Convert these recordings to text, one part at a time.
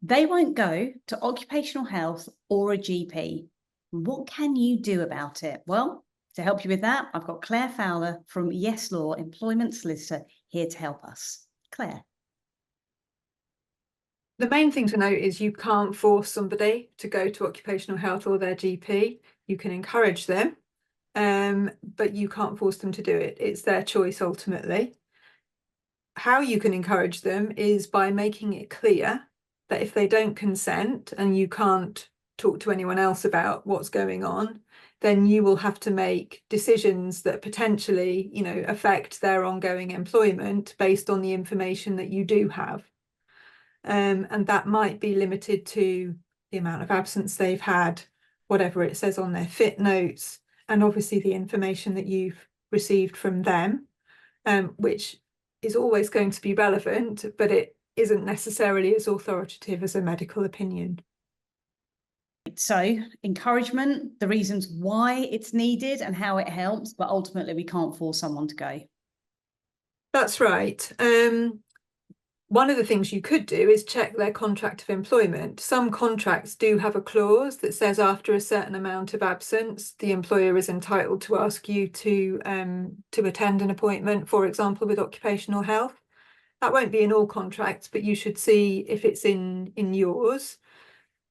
They won't go to occupational health or a GP. What can you do about it? Well, to help you with that, I've got Clare Fowler from Yes Law Employment Solicitor here to help us. Clare. The main thing to note is you can't force somebody to go to occupational health or their GP. You can encourage them, but you can't force them to do it. It's their choice ultimately. How you can encourage them is by making it clear that if they don't consent and you can't talk to anyone else about what's going on, then you will have to make decisions that potentially, affect their ongoing employment based on the information that you do have. And that might be limited to the amount of absence they've had, whatever it says on their fit notes, and obviously the information that you've received from them, which is always going to be relevant, but it isn't necessarily as authoritative as a medical opinion. So encouragement, the reasons why it's needed and how it helps, but ultimately we can't force someone to go. That's right. One of the things you could do is check their contract of employment. Some contracts do have a clause that says after a certain amount of absence, the employer is entitled to ask you to attend an appointment, for example, with occupational health. That won't be in all contracts, but you should see if it's in yours.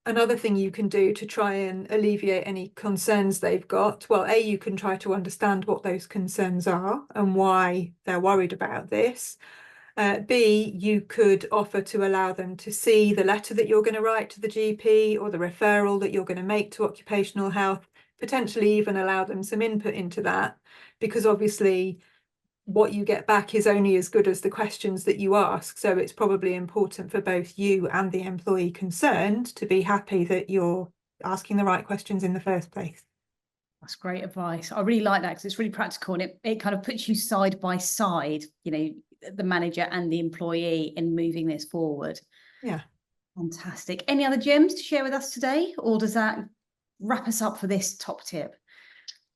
Another thing you can do to try and alleviate any concerns they've got, well, A, you can try to understand what those concerns are and why they're worried about this. B, you could offer to allow them to see the letter that you're going to write to the GP or the referral that you're going to make to occupational health, potentially even allow them some input into that, because obviously what you get back is only as good as the questions that you ask. So it's probably important for both you and the employee concerned to be happy that you're asking the right questions in the first place. That's great advice. I really like that because it's really practical and it kind of puts you side by side, the manager and the employee in moving this forward. Yeah. Fantastic. Any other gems to share with us today, or does that wrap us up for this top tip?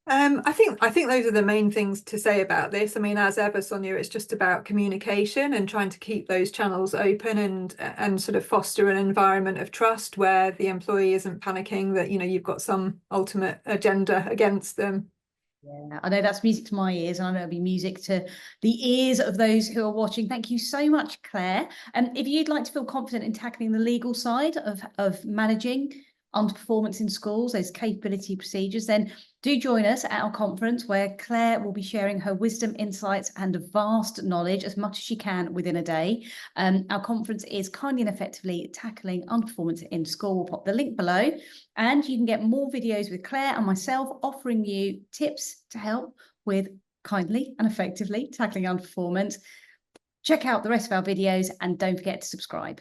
I think those are the main things to say about this. I mean, as ever, Sonia, it's just about communication and trying to keep those channels open and sort of foster an environment of trust where the employee isn't panicking that, you've got some ultimate agenda against them. Yeah, I know that's music to my ears, and I know it'll be music to the ears of those who are watching. Thank you so much, Clare. And if you'd like to feel confident in tackling the legal side of managing underperformance in schools, those capability procedures, then do join us at our conference where Clare will be sharing her wisdom, insights and vast knowledge as much as she can within a day. Our conference is Kindly and Effectively Tackling Underperformance in School. We'll pop the link below, and you can get more videos with Clare and myself offering you tips to help with kindly and effectively tackling underperformance. Check out the rest of our videos and don't forget to subscribe.